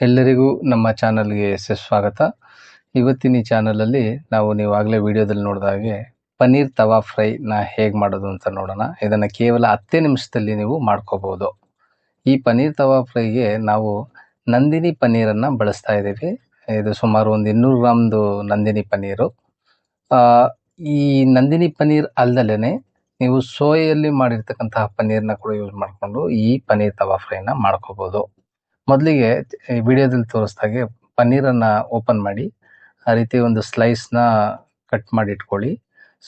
ಎಲ್ಲರಿಗೂ ನಮ್ಮ ಚಾನಲ್ಗೆ ಸ್ವಾಗತ. ಇವತ್ತಿನ ಈ ಚಾನಲಲ್ಲಿ ನೀವು ಆಗಲೇ ವಿಡಿಯೋದಲ್ಲಿ ನೋಡಿದ ಹಾಗೆ ಪನ್ನೀರ್ ತವಾ ಫ್ರೈನ ಹೇಗೆ ಮಾಡೋದು ಅಂತ ನೋಡೋಣ. ಇದನ್ನು ಕೇವಲ 10 ನಿಮಿಷದಲ್ಲಿ ನೀವು ಮಾಡ್ಕೋಬೋದು. ಈ ಪನ್ನೀರ್ ತವಾ ಫ್ರೈಗೆ ನಾವು ನಂದಿನಿ ಪನ್ನೀರನ್ನು ಬಳಸ್ತಾ ಇದ್ದೀವಿ. ಇದು ಸುಮಾರು ಒಂದು 200 ಗ್ರಾಮ್ದು ನಂದಿನಿ ಪನ್ನೀರು. ಈ ನಂದಿನಿ ಪನ್ನೀರ್ ಅಲ್ಲದೇ ನೀವು ಸೋಯಲ್ಲಿ ಮಾಡಿರ್ತಕ್ಕಂತಹ ಪನ್ನೀರ್ನ ಕೂಡ ಯೂಸ್ ಮಾಡಿಕೊಂಡು ಈ ಪನ್ನೀರ್ ತವಾ ಫ್ರೈನ ಮಾಡ್ಕೋಬೋದು. ಮೊದಲಿಗೆ ವಿಡಿಯೋದಲ್ಲಿ ತೋರಿಸ್ದಾಗೆ ಪನ್ನೀರನ್ನು ಓಪನ್ ಮಾಡಿ ಆ ರೀತಿ ಒಂದು ಸ್ಲೈಸ್ನ ಕಟ್ ಮಾಡಿ ಇಟ್ಕೊಳ್ಳಿ.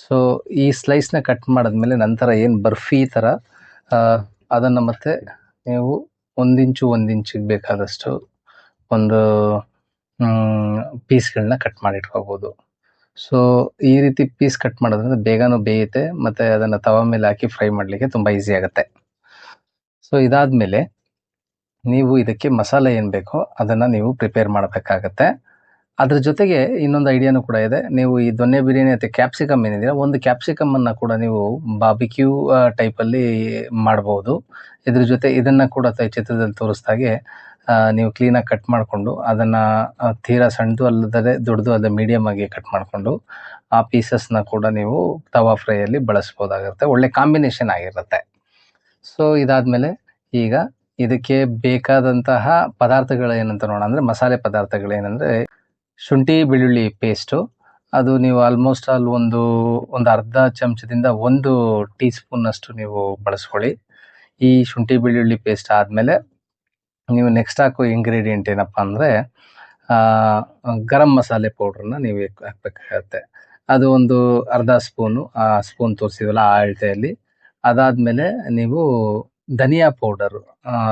ಸೊ ಈ ಸ್ಲೈಸ್ನ ಕಟ್ ಮಾಡಿದ್ಮೇಲೆ ನಂತರ ಏನು ಬರ್ಫಿ ಥರ ಅದನ್ನು ಮತ್ತೆ ನೀವು 1 ಇಂಚಿಗೆ ಬೇಕಾದಷ್ಟು ಒಂದು ಪೀಸ್ಗಳನ್ನ ಕಟ್ ಮಾಡಿ ಇಟ್ಕೋಬೋದು. ಸೊ ಈ ರೀತಿ ಪೀಸ್ ಕಟ್ ಮಾಡೋದ್ರಿಂದ ಬೇಗನೂ ಬೇಯುತ್ತೆ ಮತ್ತು ಅದನ್ನು ತವಾ ಮೇಲೆ ಹಾಕಿ ಫ್ರೈ ಮಾಡಲಿಕ್ಕೆ ತುಂಬ ಈಸಿ ಆಗುತ್ತೆ. ಸೊ ಇದಾದಮೇಲೆ ನೀವು ಇದಕ್ಕೆ ಮಸಾಲೆ ಏನು ಬೇಕೋ ಅದನ್ನು ನೀವು ಪ್ರಿಪೇರ್ ಮಾಡಬೇಕಾಗತ್ತೆ. ಅದ್ರ ಜೊತೆಗೆ ಇನ್ನೊಂದು ಐಡಿಯಾನು ಕೂಡ ಇದೆ. ನೀವು ಈ ದೊನ್ನೆ ಬಿರಿಯಾನಿ ಮತ್ತು ಕ್ಯಾಪ್ಸಿಕಮ್ ಏನಿದೆ, ಒಂದು ಕ್ಯಾಪ್ಸಿಕಮನ್ನು ಕೂಡ ನೀವು ಬಾರ್ಬಿಕ್ಯೂ ಟೈಪಲ್ಲಿ ಮಾಡ್ಬೋದು. ಇದ್ರ ಜೊತೆ ಇದನ್ನು ಕೂಡ ಚಿತ್ರದಲ್ಲಿ ತೋರಿಸ್ದಾಗೆ ನೀವು ಕ್ಲೀನಾಗಿ ಕಟ್ ಮಾಡಿಕೊಂಡು ಅದನ್ನು ತೀರಾ ಸಣ್ಣದು ಅಲ್ಲದೆ ದೊಡ್ಡದು ಅಲ್ಲದೆ ಮೀಡಿಯಮ್ ಆಗಿ ಕಟ್ ಮಾಡಿಕೊಂಡು ಆ ಪೀಸಸ್ನ ಕೂಡ ನೀವು ತವಾ ಫ್ರೈಯಲ್ಲಿ ಬಳಸ್ಬೋದಾಗಿರುತ್ತೆ. ಒಳ್ಳೆ ಕಾಂಬಿನೇಷನ್ ಆಗಿರುತ್ತೆ. ಸೊ ಇದಾದಮೇಲೆ ಈಗ ಇದಕ್ಕೆ ಬೇಕಾದಂತಹ ಪದಾರ್ಥಗಳು ಏನಂತ ನೋಡೋಣ. ಅಂದರೆ ಮಸಾಲೆ ಪದಾರ್ಥಗಳೇನೆಂದರೆ ಶುಂಠಿ ಬೆಳ್ಳುಳ್ಳಿ ಪೇಸ್ಟು, ಅದು ನೀವು ಆಲ್ಮೋಸ್ಟ್ ಒಂದು ಅರ್ಧ ಚಮಚದಿಂದ 1 ಟೀ ಸ್ಪೂನ್ನಷ್ಟು ನೀವು ಬಳಸ್ಕೊಳ್ಳಿ. ಈ ಶುಂಠಿ ಬೆಳ್ಳುಳ್ಳಿ ಪೇಸ್ಟ್ ಆದಮೇಲೆ ನೀವು ನೆಕ್ಸ್ಟ್ ಹಾಕೋ ಇಂಗ್ರೀಡಿಯೆಂಟ್ ಏನಪ್ಪ ಅಂದರೆ ಗರಂ ಮಸಾಲೆ ಪೌಡ್ರನ್ನ ನೀವು ಹಾಕಬೇಕಾಗತ್ತೆ. ಅದು ಒಂದು ಅರ್ಧ ಸ್ಪೂನು, ಆ ಸ್ಪೂನ್ ತೋರಿಸಿದ್ವಲ್ಲ ಆ ಅಳತೆಯಲ್ಲಿ. ಅದಾದಮೇಲೆ ನೀವು ಧನಿಯಾ ಪೌಡರು,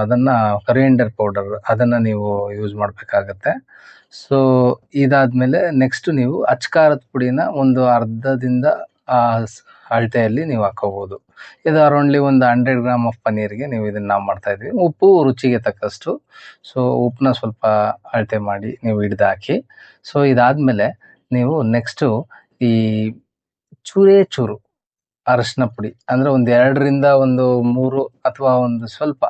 ಅದನ್ನು ಕರಿಯಂಡರ್ ಪೌಡರ್ ಅದನ್ನು ನೀವು ಯೂಸ್ ಮಾಡಬೇಕಾಗತ್ತೆ. ಸೊ ಇದಾದಮೇಲೆ ನೆಕ್ಸ್ಟು ನೀವು ಅಚ್ಕಾರದ ಪುಡಿನ ಒಂದು ಅರ್ಧದಿಂದ ಅಳತೆಯಲ್ಲಿ ನೀವು ಹಾಕೋಬೋದು. ಇದು ಅರೌಂಡ್ಲಿ ಒಂದು 100 ಗ್ರಾಮ್ ಆಫ್ ಪನ್ನೀರ್ಗೆ ನೀವು ಇದನ್ನು ನಾವು ಮಾಡ್ತಾಯಿದ್ವಿ. ಉಪ್ಪು ರುಚಿಗೆ ತಕ್ಕಷ್ಟು. ಸೊ ಉಪ್ಪನ್ನ ಸ್ವಲ್ಪ ಅಳತೆ ಮಾಡಿ ನೀವು ಹಿಡ್ದು ಹಾಕಿ. ಸೊ ಇದಾದಮೇಲೆ ನೀವು ನೆಕ್ಸ್ಟು ಈ ಚೂರು ಅರಶಿನ ಪುಡಿ, ಅಂದರೆ ಒಂದು 2ರಿಂದ 3 ಅಥವಾ ಒಂದು ಸ್ವಲ್ಪ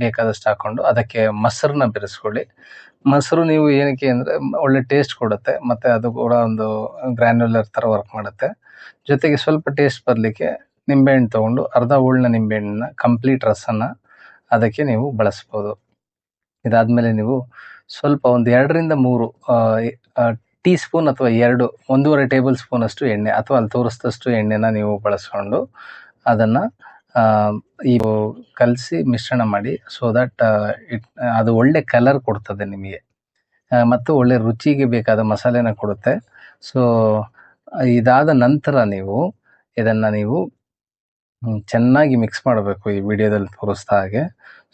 ಬೇಕಾದಷ್ಟು ಹಾಕ್ಕೊಂಡು ಅದಕ್ಕೆ ಮೊಸರನ್ನ ಬೆರೆಸ್ಕೊಳ್ಳಿ. ಮೊಸರು ನೀವು ಏನಕ್ಕೆ ಅಂದರೆ ಒಳ್ಳೆ ಟೇಸ್ಟ್ ಕೊಡುತ್ತೆ ಮತ್ತು ಅದು ಕೂಡ ಒಂದು ಗ್ರ್ಯಾನ್ಯುಲರ್ ಥರ ವರ್ಕ್ ಮಾಡುತ್ತೆ. ಜೊತೆಗೆ ಸ್ವಲ್ಪ ಟೇಸ್ಟ್ ಬರಲಿಕ್ಕೆ ನಿಂಬೆಹಣ್ಣು ತೊಗೊಂಡು ಅರ್ಧ ಹೂಳನ್ನ ನಿಂಬೆಹಣ್ಣನ್ನ ಕಂಪ್ಲೀಟ್ ರಸನ ಅದಕ್ಕೆ ನೀವು ಬಳಸ್ಬೋದು. ಇದಾದಮೇಲೆ ನೀವು ಸ್ವಲ್ಪ ಒಂದು 2ರಿಂದ 3 ಟೀ ಸ್ಪೂನ್ ಅಥವಾ 1.5 ಟೇಬಲ್ ಸ್ಪೂನಷ್ಟು ಎಣ್ಣೆ ಅಥವಾ ಅಲ್ಲಿ ತೋರಿಸಿದಷ್ಟು ಎಣ್ಣೆನ ನೀವು ಬಳಸ್ಕೊಂಡು ಅದನ್ನು ಕಲಸಿ ಮಿಶ್ರಣ ಮಾಡಿ. ಸೊ ದಟ್ ಅದು ಒಳ್ಳೆ ಕಲರ್ ಕೊಡ್ತದೆ ನಿಮಗೆ ಮತ್ತು ಒಳ್ಳೆ ರುಚಿಗೆ ಬೇಕಾದ ಮಸಾಲೆನ ಕೊಡುತ್ತೆ. ಸೊ ಇದಾದ ನಂತರ ನೀವು ಇದನ್ನು ನೀವು ಚೆನ್ನಾಗಿ ಮಿಕ್ಸ್ ಮಾಡಬೇಕು ಈ ವಿಡಿಯೋದಲ್ಲಿ ತೋರಿಸ್ದ ಹಾಗೆ.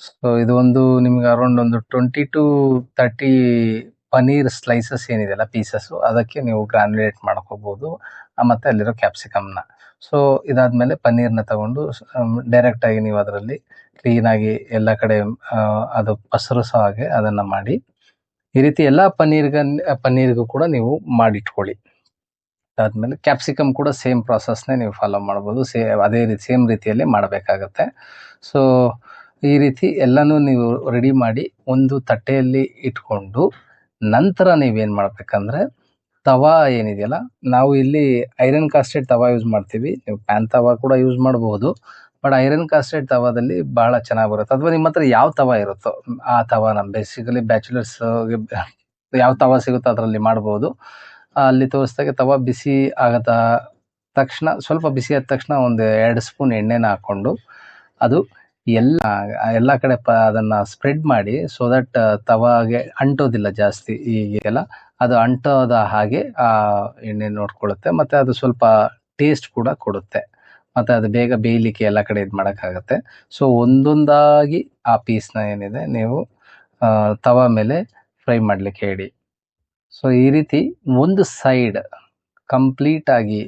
ಸೊ ಇದು ನಿಮ್ಗೆ ಅರೌಂಡ್ 20 to 30 ಪನ್ನೀರ್ ಸ್ಲೈಸಸ್ ಏನಿದೆಯಲ್ಲ ಪೀಸಸ್ಸು, ಅದಕ್ಕೆ ನೀವು ಗ್ರಾನ್ಯುಲೇಟ್ ಮಾಡ್ಕೋಬೋದು ಮತ್ತು ಅಲ್ಲಿರೋ ಕ್ಯಾಪ್ಸಿಕಮ್ನ. ಸೊ ಇದಾದಮೇಲೆ ಪನ್ನೀರ್ನ ತಗೊಂಡು ಡೈರೆಕ್ಟಾಗಿ ನೀವು ಅದರಲ್ಲಿ ಕ್ಲೀನಾಗಿ ಎಲ್ಲ ಕಡೆ ಅದು ಪಸರಿಸೋ ಹಾಗೆ ಅದನ್ನು ಮಾಡಿ. ಈ ರೀತಿ ಎಲ್ಲ ಪನ್ನೀರ್ಗೂ ಕೂಡ ನೀವು ಮಾಡಿಟ್ಕೊಳ್ಳಿ. ಅದಾದಮೇಲೆ ಕ್ಯಾಪ್ಸಿಕಮ್ ಕೂಡ ಸೇಮ್ ಪ್ರಾಸೆಸ್ನೇ ನೀವು ಫಾಲೋ ಮಾಡ್ಬೋದು. ಅದೇ ರೀತಿ ಸೇಮ್ ರೀತಿಯಲ್ಲಿ ಮಾಡಬೇಕಾಗತ್ತೆ. ಸೊ ಈ ರೀತಿ ಎಲ್ಲನೂ ನೀವು ರೆಡಿ ಮಾಡಿ ಒಂದು ತಟ್ಟೆಯಲ್ಲಿ ಇಟ್ಕೊಂಡು ನಂತರ ನೀವೇನು ಮಾಡಬೇಕಂದ್ರೆ ತವಾ ಏನಿದೆಯಲ್ಲ, ನಾವು ಇಲ್ಲಿ ಐರನ್ ಕಾಸ್ಟೆಡ್ ತವಾ ಯೂಸ್ ಮಾಡ್ತೀವಿ. ನೀವು ಪ್ಯಾನ್ ತವಾ ಕೂಡ ಯೂಸ್ ಮಾಡಬಹುದು, ಬಟ್ ಐರನ್ ಕಾಸ್ಟೆಡ್ ತವಾದಲ್ಲಿ ಭಾಳ ಚೆನ್ನಾಗಿ ಬರುತ್ತೆ. ಅಥವಾ ನಿಮ್ಮ ಹತ್ರ ಯಾವ ತವಾ ಇರುತ್ತೋ ಆ ತವಾನ, ಬೇಸಿಕಲಿ ಬ್ಯಾಚುಲರ್ಸ್ಗೆ ಯಾವ ತವಾ ಸಿಗುತ್ತೋ ಅದರಲ್ಲಿ ಮಾಡ್ಬೋದು. ಅಲ್ಲಿ ತೋರಿಸ್ದಾಗೆ ತವಾ ಬಿಸಿ ಆಗದ ತಕ್ಷಣ, ಸ್ವಲ್ಪ ಬಿಸಿ ಆದ ತಕ್ಷಣ ಒಂದು 2 ಸ್ಪೂನ್ ಎಣ್ಣೆನ ಹಾಕ್ಕೊಂಡು ಅದು ಎಲ್ಲ ಕಡೆ ಅದನ್ನು ಸ್ಪ್ರೆಡ್ ಮಾಡಿ. ಸೊ ದಟ್ ತವಾಗೆ ಅಂಟೋದಿಲ್ಲ ಜಾಸ್ತಿ. ಈಗೆಲ್ಲ ಅದು ಅಂಟೋದ ಹಾಗೆ ಆ ಎಣ್ಣೆ ನೋಡ್ಕೊಳ್ಳುತ್ತೆ ಮತ್ತು ಅದು ಸ್ವಲ್ಪ ಟೇಸ್ಟ್ ಕೂಡ ಕೊಡುತ್ತೆ ಮತ್ತು ಅದು ಬೇಗ ಬೇಯಲಿಕ್ಕೆ ಎಲ್ಲ ಕಡೆ ಇದು ಮಾಡೋಕ್ಕಾಗತ್ತೆ. ಸೊ ಒಂದೊಂದಾಗಿ ಆ ಪೀಸ್ನ ಏನಿದೆ ನೀವು ತವಾ ಮೇಲೆ ಫ್ರೈ ಮಾಡಲಿಕ್ಕೆ ಇಡಿ. ಸೊ ಈ ರೀತಿ ಒಂದು ಸೈಡ್ ಕಂಪ್ಲೀಟಾಗಿ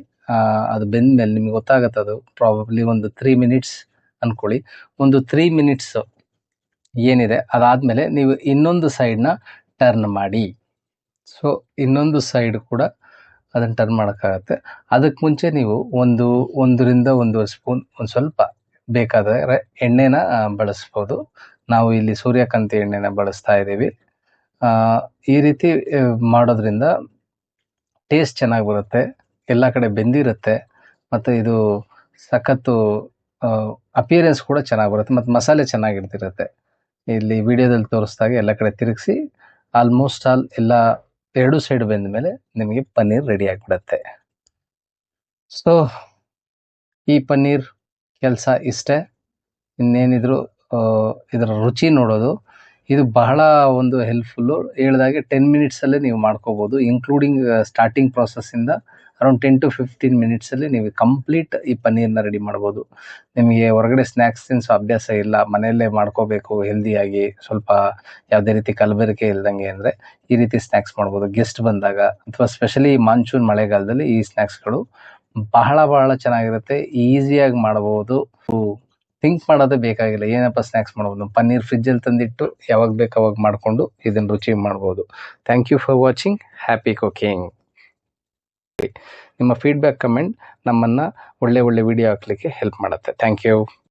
ಅದು ಬೆಂದಮೇಲೆ ನಿಮ್ಗೆ ಗೊತ್ತಾಗುತ್ತೆ. ಅದು ಪ್ರಾಬಬ್ಲಿ ಒಂದು 3 ಮಿನಿಟ್ಸ್ ಅಂದ್ಕೊಳ್ಳಿ. ಒಂದು 3 ಮಿನಿಟ್ಸ್ ಏನಿದೆ ಅದಾದಮೇಲೆ ನೀವು ಇನ್ನೊಂದು ಸೈಡ್ನ ಟರ್ನ್ ಮಾಡಿ. ಸೊ ಇನ್ನೊಂದು ಸೈಡ್ ಕೂಡ ಅದನ್ನು ಟರ್ನ್ ಮಾಡೋಕ್ಕಾಗತ್ತೆ. ಅದಕ್ಕೆ ಮುಂಚೆ ನೀವು 1ರಿಂದ 1.5 ಸ್ಪೂನ್ ಒಂದು ಸ್ವಲ್ಪ ಬೇಕಾದರೆ ಎಣ್ಣೆನ ಬಳಸ್ಬೋದು. ನಾವು ಇಲ್ಲಿ ಸೂರ್ಯಕಾಂತಿ ಎಣ್ಣೆನ ಬಳಸ್ತಾ ಇದ್ದೀವಿ. ಈ ರೀತಿ ಮಾಡೋದ್ರಿಂದ ಟೇಸ್ಟ್ ಚೆನ್ನಾಗಿ ಬರುತ್ತೆ, ಎಲ್ಲ ಕಡೆ ಬೆಂದಿರುತ್ತೆ, ಮತ್ತು ಇದು ಸಖತ್ತು ಅಪಿಯರೆನ್ಸ್ ಕೂಡ ಚೆನ್ನಾಗಿ ಬರುತ್ತೆ, ಮತ್ತು ಮಸಾಲೆ ಚೆನ್ನಾಗಿರ್ತಿರುತ್ತೆ. ಇಲ್ಲಿ ವಿಡಿಯೋದಲ್ಲಿ ತೋರಿಸ್ದಾಗೆ ಎಲ್ಲ ಕಡೆ ತಿರುಗಿಸಿ ಆಲ್ಮೋಸ್ಟ್ ಆಲ್ ಎಲ್ಲ 2 ಸೈಡ್ ಬೆಂದ ಮೇಲೆ ನಿಮಗೆ ಪನ್ನೀರ್ ರೆಡಿ ಆಗಿಬಿಡುತ್ತೆ. ಸೊ ಈ ಪನ್ನೀರ್ ಕೆಲಸ ಇಷ್ಟೇ. ಇನ್ನೇನಿದ್ರು ಇದರ ರುಚಿ ನೋಡೋದು. ಇದು ಬಹಳ ಒಂದು ಹೆಲ್ಪ್ಫುಲ್ಲು. ಹೇಳ್ದಾಗೆ 10 ಮಿನಿಟ್ಸಲ್ಲೇ ನೀವು ಮಾಡ್ಕೋಬೋದು, ಇನ್ಕ್ಲೂಡಿಂಗ್ ಸ್ಟಾರ್ಟಿಂಗ್ ಪ್ರಾಸೆಸ್ಸಿಂದ ಅರೌಂಡ್ 10 to 15 ಮಿನಿಟ್ಸಲ್ಲಿ ನೀವು ಕಂಪ್ಲೀಟ್ ಈ ಪನ್ನೀರ್ನ ರೆಡಿ ಮಾಡ್ಬೋದು. ನಿಮಗೆ ಹೊರಗಡೆ ಸ್ನ್ಯಾಕ್ಸ್ ತಿನ್ನಿಸೋ ಅಭ್ಯಾಸ ಇಲ್ಲ, ಮನೆಯಲ್ಲೇ ಮಾಡ್ಕೋಬೇಕು ಹೆಲ್ದಿಯಾಗಿ, ಸ್ವಲ್ಪ ಯಾವುದೇ ರೀತಿ ಕಲಬೆರಕೆ ಇಲ್ದಂಗೆ ಅಂದರೆ ಈ ರೀತಿ ಸ್ನ್ಯಾಕ್ಸ್ ಮಾಡ್ಬೋದು. ಗೆಸ್ಟ್ ಬಂದಾಗ ಅಥವಾ ಸ್ಪೆಷಲಿ ಮಾನ್ಸೂನ್ ಮಳೆಗಾಲದಲ್ಲಿ ಈ ಸ್ನ್ಯಾಕ್ಸ್ಗಳು ಬಹಳ ಬಹಳ ಚೆನ್ನಾಗಿರುತ್ತೆ, ಈಸಿಯಾಗಿ ಮಾಡ್ಬೋದು. ಥಿಂಕ್ ಮಾಡೋದೇ ಬೇಕಾಗಿಲ್ಲ, ಏನಪ್ಪ ಸ್ನ್ಯಾಕ್ಸ್ ಮಾಡ್ಬೋದು, ಪನ್ನೀರ್ ಫ್ರಿಜ್ಜಲ್ಲಿ ತಂದಿಟ್ಟು ಯಾವಾಗ ಬೇಕು ಅವಾಗ ಮಾಡಿಕೊಂಡು ಇದನ್ನು ರುಚಿ ಮಾಡ್ಬೋದು. Thank you for watching. Happy cooking. ನಿಮ್ಮ ಫೀಡ್ಬ್ಯಾಕ್ ಕಮೆಂಟ್ ನಮ್ಮನ್ನು ಒಳ್ಳೆ ವಿಡಿಯೋ ಹಾಕ್ಲಿಕ್ಕೆ ಹೆಲ್ಪ್ ಮಾಡುತ್ತೆ. Thank you.